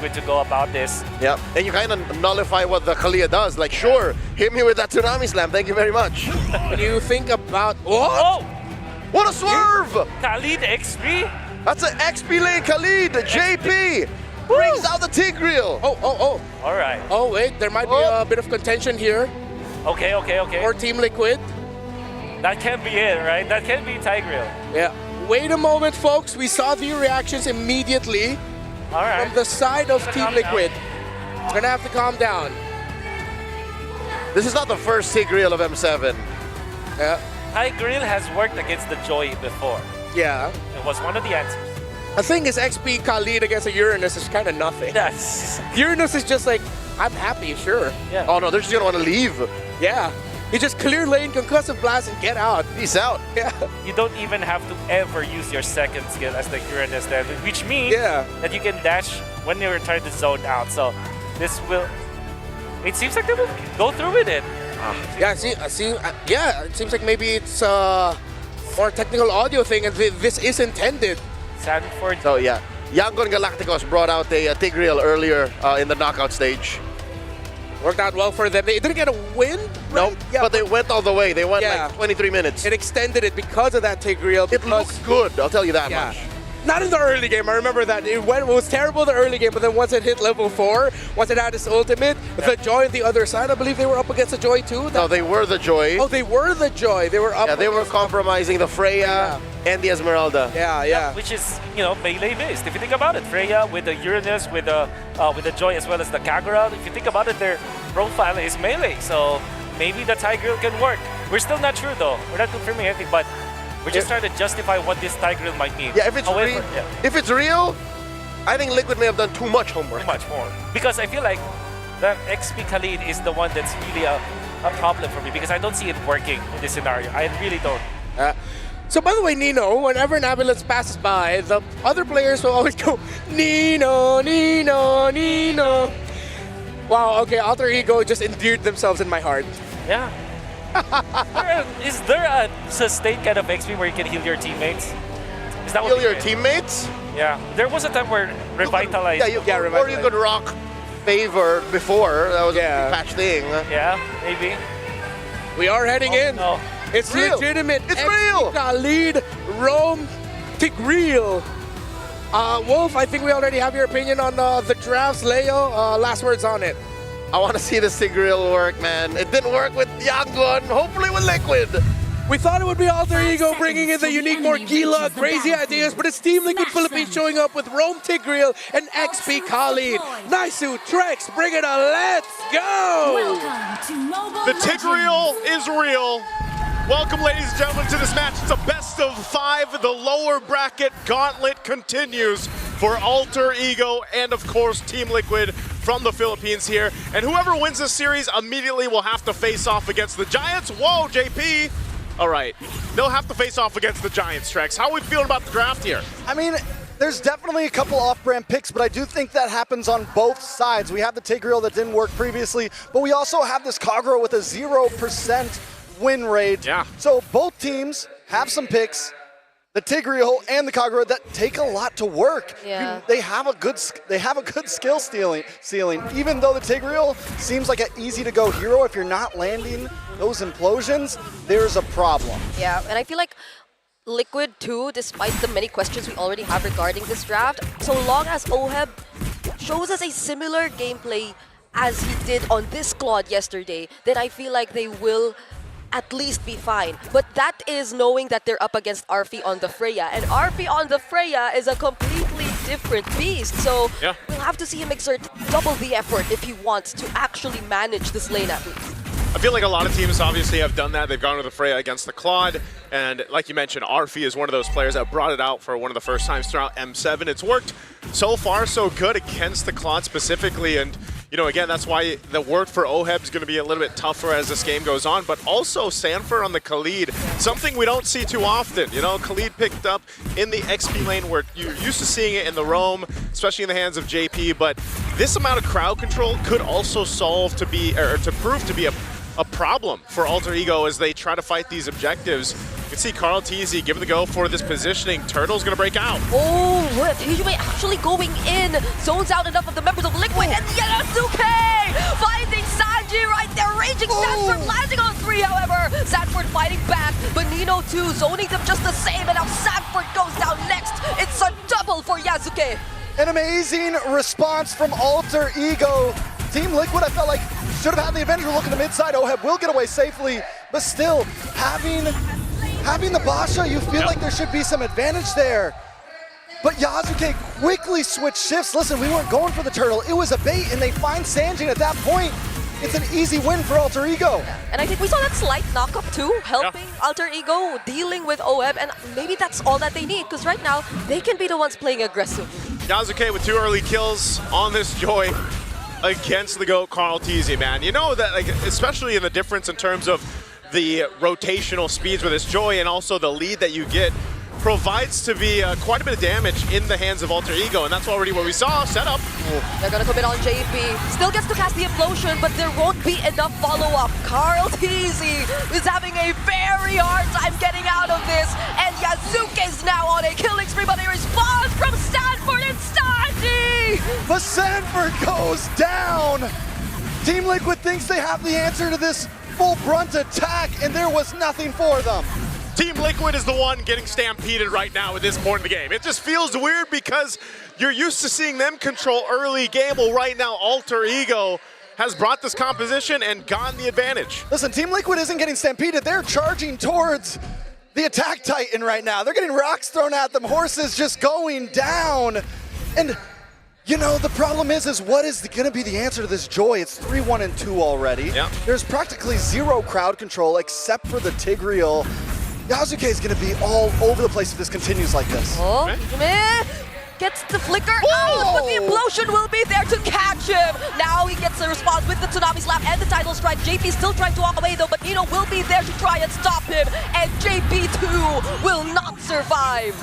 Liquid to go about this. Yeah, and you kind of nullify what the Kalia does. Like, sure, hit me with that Tsunami Slam. Thank you very much. When you think about... What? Oh! What a swerve! Khalid XP? That's an XP lane Khalid. JP brings out the Tigreal. Oh. All right. Oh, wait. There might be a bit of contention here Okay. for Team Liquid. That can be it, right? That can be Tigreal. Yeah. Wait a moment, folks. We saw the reactions immediately All right. from the side of Team Calm Liquid. It's going to have to calm down. This is not the first Tigreal of M7. Yeah. Tigreal has worked against the Joy before. Yeah. It was one of the answers. The thing is, XP Khalid against a Uranus is kind of nothing. Yes. Uranus is just like, I'm happy, sure. Yeah. Oh no, they're just gonna want to leave. Yeah. You just clear lane, concussive blast, and get out. Peace out. Yeah. You don't even have to ever use your second skill as the Uranus then, which means that you can dash when you're trying to zone out. So this will... It seems like they will go through with it. Yeah, yeah, it seems like maybe it's a more technical audio thing, and this is intended. Sanford. So yeah, Yangon Galacticos brought out a Tigreal earlier in the knockout stage. Worked out well for them. They didn't get a win, right? Nope, Yeah, but they went all the way. They went Yeah. like 23 minutes. it extended it because of that Tigreal. It looked good, I'll tell you that Yeah. much. Not in the early game, I remember that. It was terrible in the early game, but then once it hit level 4, once it had its ultimate, the Joy on the other side, I believe they were up against the Joy too. No, they were the Joy. Oh, they were the Joy. They were up. Yeah, they were compromising the Freya and the Esmeralda. Yeah. Which is, melee based. If you think about it, Freya with the Uranus, with the Joy as well as the Kagura, if you think about it, their profile is melee. So maybe the Tigreal can work. We're still not sure though. We're not confirming anything, but we're just trying to justify what this Tigreal might mean. Yeah, if it's real, I think Liquid may have done too much homework. Too much more. Because I feel like that XP Khalid is the one that's really a problem for me because I don't see it working in this scenario. I really don't. So by the way, Nino, whenever an ambulance passes by, the other players will always go, Nino, Nino, Nino. Wow, okay, Alter Ego just endeared themselves in my heart. Yeah. Is there a sustained kind of XP where you can heal your teammates? Is that what Heal your teammates? Yeah. There was a time where Revitalize. Or you could rock Favor before. That was a patch thing. Yeah, maybe. We are heading in. No. It's real. legitimate. It's real. Khalid, Rome, Tigreal. Wolf, I think we already have your opinion on the drafts. Leo, last words on it. I want to see the Tigreal work, man. It didn't work with Yangon. Hopefully with Liquid. We thought it would be Alter Ego bringing in the unique Morgilla, crazy ideas, but it's Team Liquid Philippines showing up with Rome Tigreal and XP Khalid. Naisu, Trex, bring it on, let's go! The Tigreal is real. Welcome, ladies and gentlemen, to this match. It's a best of 5. The lower bracket gauntlet continues for Alter Ego and, of course, Team Liquid from the Philippines here. And whoever wins this series immediately will have to face off against the Giants. Whoa, JP. All right. They'll have to face off against the Giants, Trex. How are we feeling about the draft here? I mean, there's definitely a couple off-brand picks, but I do think that happens on both sides. We have the Tigreal that didn't work previously, but we also have this Kagura with a 0% win rate. Yeah. So both teams have some picks, the Tigreal and the Kagura, that take a lot to work. Yeah. They have a good skill ceiling. Even though the Tigreal seems like an easy-to-go hero, if you're not landing those implosions, there's a problem. Yeah, and I feel like Liquid too, despite the many questions we already have regarding this draft, so long as Oheb shows us a similar gameplay as he did on this squad yesterday, then I feel like they will at least be fine. But that is knowing that they're up against Arfi on the Freya, and Arfi on the Freya is a completely different beast, so we'll have to see him exert double the effort if he wants to actually manage this lane at least. I feel like a lot of teams obviously have done that. They've gone to the Freya against the Claude, and like you mentioned, Arfi is one of those players that brought it out for one of the first times throughout M7. It's worked so far so good against the Claude specifically, and again, that's why the work for Oheb is going to be a little bit tougher as this game goes on, but also Sanford on the Khalid, something we don't see too often. Khalid picked up in the XP lane where you're used to seeing it in the roam, especially in the hands of JP, but this amount of crowd control could also prove to be a problem for Alter Ego as they try to fight these objectives. You can see Carl Teasy giving the go for this positioning. Turtle's gonna break out. Oh, with Hijume actually going in. Zones out enough of the members of Liquid, and Yasuke finding Sanji right there. Raging Sanford landing on 3, however. Sanford fighting back, but Nino too, zoning them just the same, and now Sanford goes down next. It's a double for Yasuke. An amazing response from Alter Ego. Team Liquid, I felt like, should have had the advantage. We're looking to mid-side. Oheb will get away safely, but still, having the Basha, you feel like there should be some advantage there. But Yasuke quickly switched shifts. Listen, we weren't going for the turtle. It was a bait, and they find Sanjin at that point. It's an easy win for Alter Ego. And I think we saw that slight knock-up too, helping Alter Ego dealing with Oheb, and maybe that's all that they need, because right now, they can be the ones playing aggressive. Yasuke with 2 early kills on this Joy against the GOAT Carl Teasy, man. You know that, like, especially in the difference in terms of the rotational speeds with this Joy and also the lead that you get, provides to be quite a bit of damage in the hands of Alter Ego, and that's already what we saw. Set up. They're gonna commit on JP. Still gets to cast the Implosion, but there won't be enough follow-up. Carl Teasy is having a very hard time getting out of this, and Yasuke's now on a killing spree, but a response from Stanford and Sanji! But Sanford goes down. Team Liquid thinks they have the answer to this full brunt attack, and there was nothing for them. Team Liquid is the one getting stampeded right now at this point in the game. It just feels weird because you're used to seeing them control early game. Well, right now, Alter Ego has brought this composition and gotten the advantage. Listen, Team Liquid isn't getting stampeded. They're charging towards the attack titan right now. They're getting rocks thrown at them, horses just going down. And you know, the problem is what is gonna be the answer to this Joy? It's 3-1 and 2 already. Yeah. There's practically 0 crowd control except for the Tigreal. Yasuke is going to be all over the place if this continues like this. Oh, Hijume gets the flicker out, but the Implosion will be there to catch him. Now he gets a response with the Tsunami Slap and the Tidal Strike. JP still trying to walk away though, but Nino will be there to try and stop him, and JP too will not survive.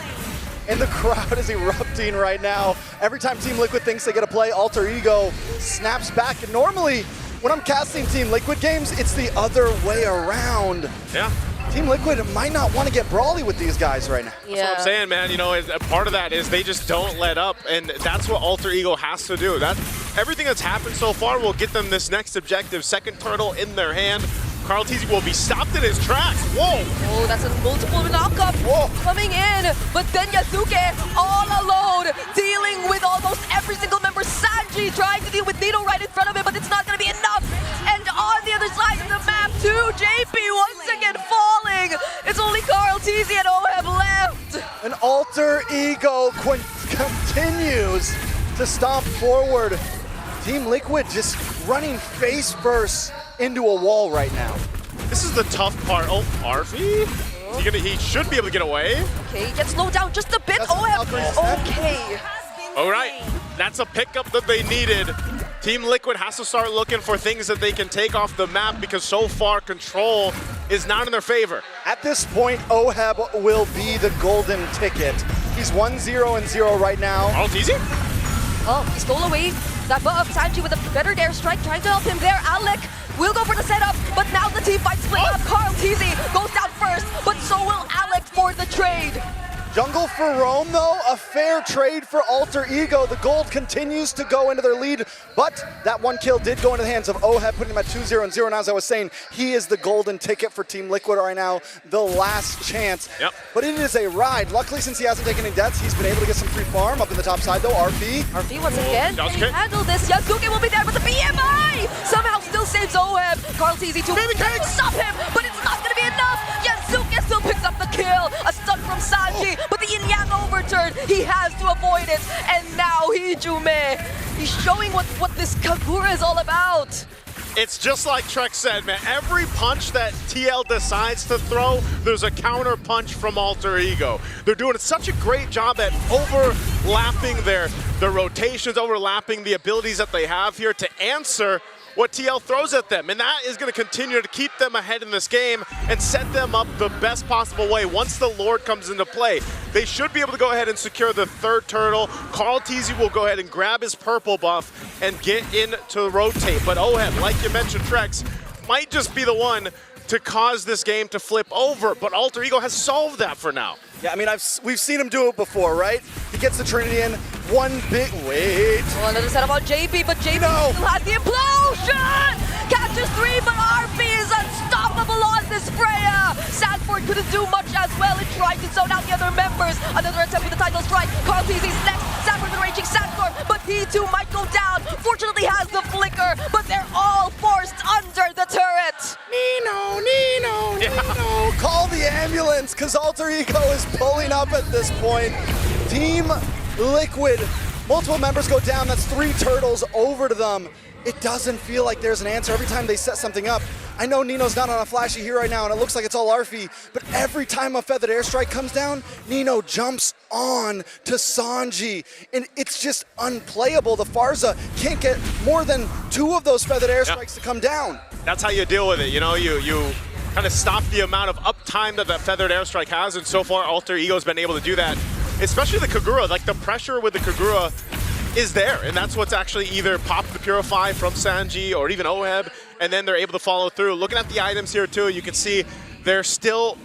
And the crowd is erupting right now. Every time Team Liquid thinks they get a play, Alter Ego snaps back. And normally, when I'm casting Team Liquid games, it's the other way around. Yeah. Team Liquid might not want to get brawly with these guys right now. That's what I'm saying, man. You know, a part of that is they just don't let up, and that's what Alter Ego has to do. Everything that's happened so far will get them this next objective. Second turtle in their hand. Carl Teasy will be stopped in his tracks. Whoa! Oh, that's a multiple knockup coming in, but then Yasuke all alone, dealing with almost every single member. Sanji trying to deal with Nino right in front of him, but it's not going to be enough. And on the other side of the map too, JP once again falling. It's only Carl Teasy and Oheb left. And Alter Ego continues to stomp forward. Team Liquid just running face first into a wall right now. This is the tough part. Oh, Arfi? He should be able to get away. Okay, he gets slowed down just a bit. Okay. All right, that's a pickup that they needed. Team Liquid has to start looking for things that they can take off the map because so far control is not in their favor. At this point, Oheb will be the golden ticket. He's 1-0-0 right now. Carl Teasy? Oh, he stole away that buff. Sanji with a better dare strike, trying to help him there. Alec will go for the setup, but now the team fight split up. Carl Teasy goes down first, but so will Alec for the trade. Jungle for Rome, though, a fair trade for Alter Ego. The gold continues to go into their lead, but that one kill did go into the hands of Oheb, putting him at 2-0-0. And as I was saying, he is the golden ticket for Team Liquid right now, the last chance. Yep. But it is a ride. Luckily, since he hasn't taken any deaths, he's been able to get some free farm up in the top side, though. RP once again can handle this. Yasuke will be there, but the BMI somehow still saves Oheb. Carl Teasy too will stop him, but it's not going to be enough. Yasuke still picks up the kill. A stun from Sanji. But the Yin Yang overturn, he has to avoid it. And now Hijume, he's showing what this Kagura is all about. It's just like Trek said, man. Every punch that TL decides to throw, there's a counter punch from Alter Ego. They're doing such a great job at overlapping their rotations, overlapping the abilities that they have here to answer what TL throws at them. And that is going to continue to keep them ahead in this game and set them up the best possible way. Once the Lord comes into play, they should be able to go ahead and secure the third turtle. Carl Teasy will go ahead and grab his purple buff and get in to rotate. But Oheb, like you mentioned, Trex, might just be the one to cause this game to flip over, but Alter Ego has solved that for now. Yeah, I mean, we've seen him do it before, right? He gets the Trinity in, one big, wait. Oh, another set about JP, but JP No. still has the implosion! Catches 3, but RP is unstoppable on this Freya! Sanford couldn't do much as well. It tried to zone out the other members. Another attempt with the title strike. Carl TZ's next. Sanford with raging Sandstorm, but he too might go down. Fortunately has the flicker, but they're all forced under the turret. Nino, call the ambulance, because Alter Ego is pulling up at this point. Team Liquid, multiple members go down. That's 3 turtles over to them. It doesn't feel like there's an answer every time they set something up. I know Nino's not on a flashy here right now, and it looks like it's all Arfi, but every time a feathered airstrike comes down, Nino jumps on to Sanji, and it's just unplayable. The Farza can't get more than 2 of those feathered airstrikes to come down. That's how you deal with it. You know, you kind of stop the amount of uptime that that feathered airstrike has, and so far Alter Ego's been able to do that. Especially the Kagura, like the pressure with the Kagura is there, and that's what's actually either popped the Purify from Sanji or even Oheb, and then they're able to follow through. Looking at the items here too, you can see there's still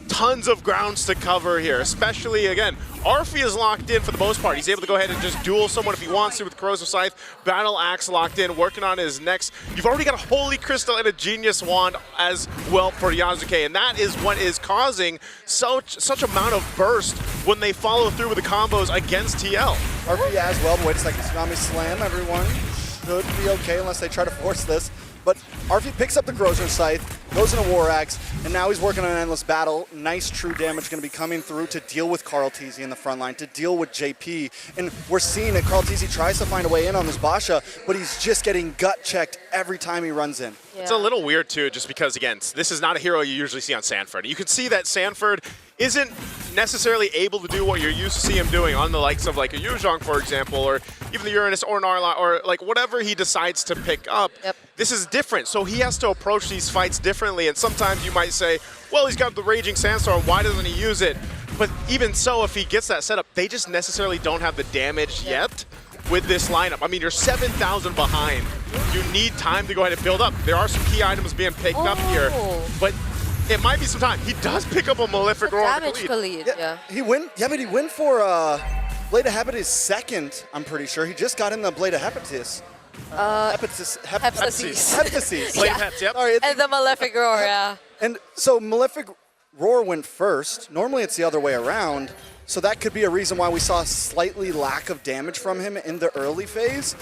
tons of grounds to cover here, especially, again, Arfi is locked in for the most part. He's able to go ahead and just duel someone if he wants to with Corrosive Scythe. Battle Axe locked in, working on his next. You've already got a Holy Crystal and a Genius Wand as well for Yasuke, and that is what is causing such amount of burst when they follow through with the combos against TL. Arfi as well, but wait a second, Tsunami Slam, everyone should be okay unless they try to force this. But Arfi picks up the Corrosive Scythe, goes into War Axe, and now he's working on an Endless Battle. Nice true damage going to be coming through to deal with Carl TZ in the front line, to deal with JP. And we're seeing that Carl TZ tries to find a way in on this Basha, but he's just getting gut checked every time he runs in. Yeah. It's a little weird too, just because, again, this is not a hero you usually see on Sanford. You can see that Sanford isn't necessarily able to do what you're used to see him doing on the likes of like a Yuzhong, for example, or even the Uranus or Narla, or like whatever he decides to pick up. Yep. This is different, so he has to approach these fights differently, and sometimes you might say, well, he's got the Raging Sandstorm, why doesn't he use it? But even so, if he gets that setup, they just necessarily don't have the damage yet with this lineup. I mean, you're 7,000 behind. You need time to go ahead and build up. There are some key items being picked up here, but it might be some time. He does pick up a Malefic Roar. Damage Khalid, yeah. He win. Yeah, but he win for Blade of Hepatis second, I'm pretty sure. He just got in the Blade of Hepatis. Heptasis. Blade Yeah. Heps, yep. Sorry, And the Malefic Roar, yeah. and so Malefic Roar went first. Normally it's the other way around. So that could be a reason why we saw slightly lack of damage from him in the early phase.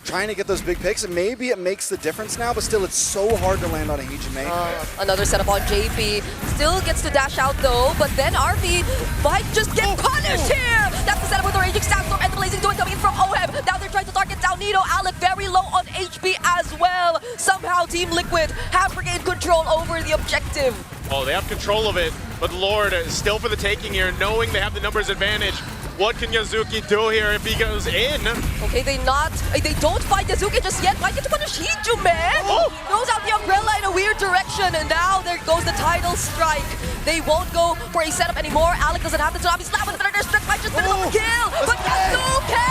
Trying to get those big picks, and maybe it makes the difference now, but still it's so hard to land on a Hijime. Another setup on JP. Still gets to dash out though, but then RV might just get punished here! That's the setup with the Raging Sandstorm and the Blazing Duet coming in from Oheb. Now they're trying to target down Nino. Alec very low on HP as well. Somehow Team Liquid have regained control over the objective. Oh, they have control of it, but Lord is still for the taking here, knowing they have the numbers advantage. What can Yasuke do here if he goes in? Okay, they don't fight Yasuke just yet. Might get to punish Hijime. Oh. Throws out the umbrella in a weird direction, and now there goes the title strike. They won't go for a setup anymore. Alec doesn't have the Tsunami Slam with the Predator Strike, might just finish off the kill. But Yasuke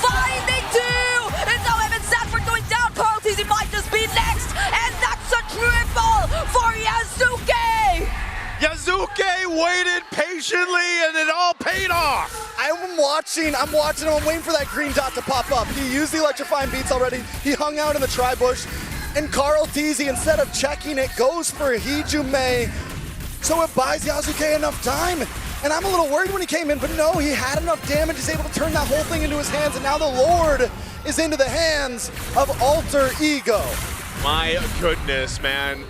finding 2. It's now Evan Sanford going down. Carl TZ might just be next, and that's a triple for Yasuke. Yasuke waited patiently and it all paid off. I'm watching him, I'm waiting for that green dot to pop up. He used the electrifying beats already. He hung out in the tri-bush, and Carl TZ, instead of checking it, goes for Hijime. So it buys Yasuke enough time. And I'm a little worried when he came in, but no, he had enough damage. He's able to turn that whole thing into his hands, and now the Lord is into the hands of Alter Ego. My goodness, man.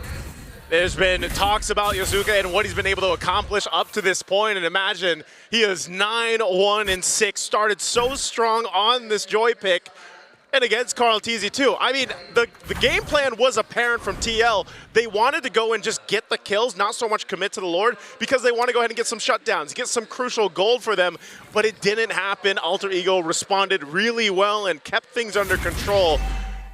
There's been talks about Yasuke and what he's been able to accomplish up to this point, and imagine he is 9-1-6, started so strong on this Joy pick, and against Carl TZ too. I mean, the game plan was apparent from TL. They wanted to go and just get the kills, not so much commit to the Lord, because they want to go ahead and get some shutdowns, get some crucial gold for them, but it didn't happen. Alter Ego responded really well and kept things under control.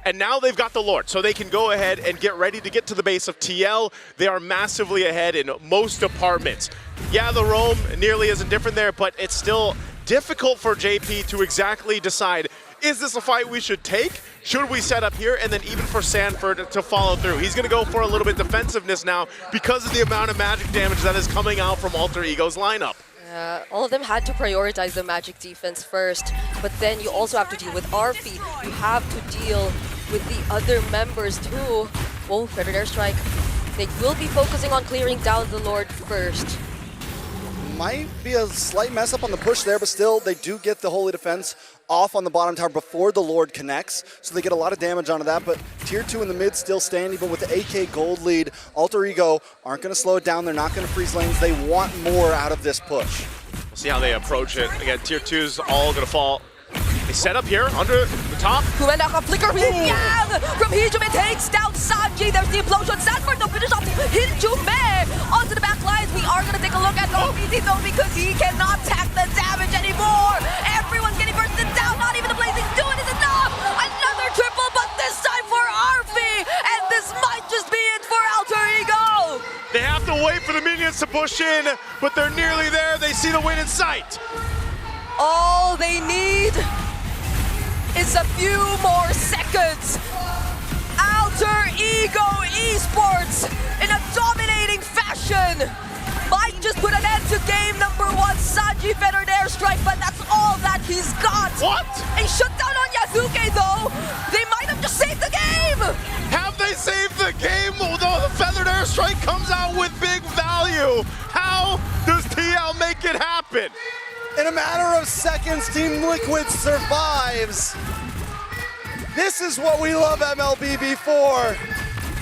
And now they've got the Lord, so they can go ahead and get ready to get to the base of TL. They are massively ahead in most departments. Yeah, the roam nearly isn't different there, but it's still difficult for JP to exactly decide, Is this a fight we should take? Should we set up here? And then even for Sanford to follow through. He's going to go for a little bit defensiveness now because of the amount of magic damage that is coming out from Alter Ego's lineup. All of them had to prioritize the magic defense first, but then you also have to deal with Arfi. You have to deal with the other members too. Whoa, Feathered Airstrike. They will be focusing on clearing down the Lord first. Might be a slight mess up on the push there, but still, they do get the Holy Defense off on the bottom tower before the Lord connects, so they get a lot of damage onto that, but Tier 2 in the mid still stand, even with the AK gold lead. Alter Ego aren't going to slow it down, they're not going to freeze lanes, they want more out of this push. We'll see how they approach it. Again, Tier 2's all going to fall. They set up here, under the top. Kumenda ka flicker Yang from Hijume takes down Sanji. There's the implosion. Sanford to finish off Hijume onto the back lines. We are going to take a look at OPT though because he cannot tack the damage anymore. Everyone's getting bursted down. Not even the blazing doing is enough. Another triple, but this time for Arfi. And this might just be it for Alter Ego. They have to wait for the minions to push in, but they're nearly there. They see the win in sight. All they need is a few more seconds. Alter Ego Esports in a dominating fashion might just put an end to game number 1. Sanji Feathered Airstrike, but that's all that he's got. What? A shutdown on Yasuke though. They might have just saved the game. Have they saved the game? Although the Feathered Airstrike comes out with big value. How does TL make it happen? In a matter of seconds, Team Liquid survives. This is what we love MLBB for.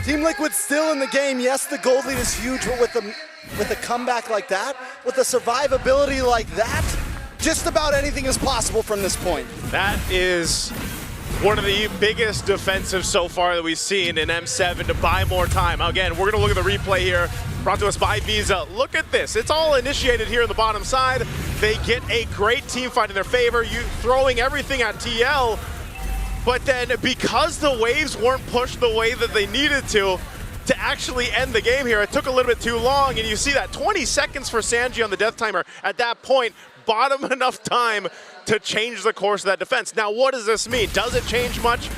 Team Liquid still in the game. Yes, the gold lead is huge, but with a comeback like that, with a survivability like that, just about anything is possible from this point. That is one of the biggest defensives so far that we've seen in M7 to buy more time. Again, we're going to look at the replay here, brought to us by Visa. Look at this. It's all initiated here on the bottom side. They get a great team fight in their favor, you throwing everything at TL, but then because the waves weren't pushed the way that they needed to actually end the game here, it took a little bit too long, and you see that 20 seconds for Sanji on the death timer. At that point, bought him enough time to change the course of that defense. Now, what does this mean? Does it change much?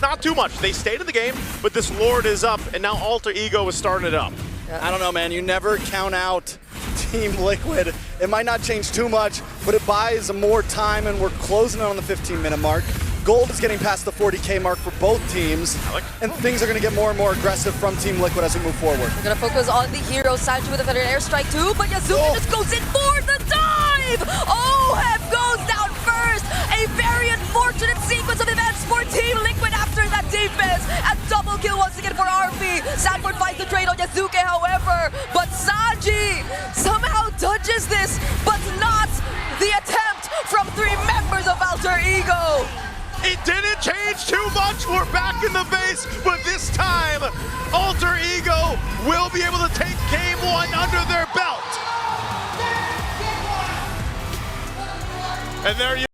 Not too much. They stayed in the game, but this Lord is up, and now Alter Ego is starting it up. I don't know, man. You never count out Team Liquid. It might not change too much, but it buys more time, and we're closing in on the 15-minute mark. Gold is getting past the 40K mark for both teams, and things are going to get more and more aggressive from Team Liquid as we move forward. We're going to focus on the hero, Sanji with a Feathered Airstrike too, but Yasuke just goes in for the dive! OHEB goes down first! A very unfortunate sequence of events for Team Liquid after that defense. A double kill once again for Arfi. Sanford finds the trade on Yasuke, however, but Sanji somehow dodges this, but not the attempt from 3 members of Alter Ego. It didn't change too much. We're back in the base, but this time, Alter Ego will be able to take game 1 under their belt. And there you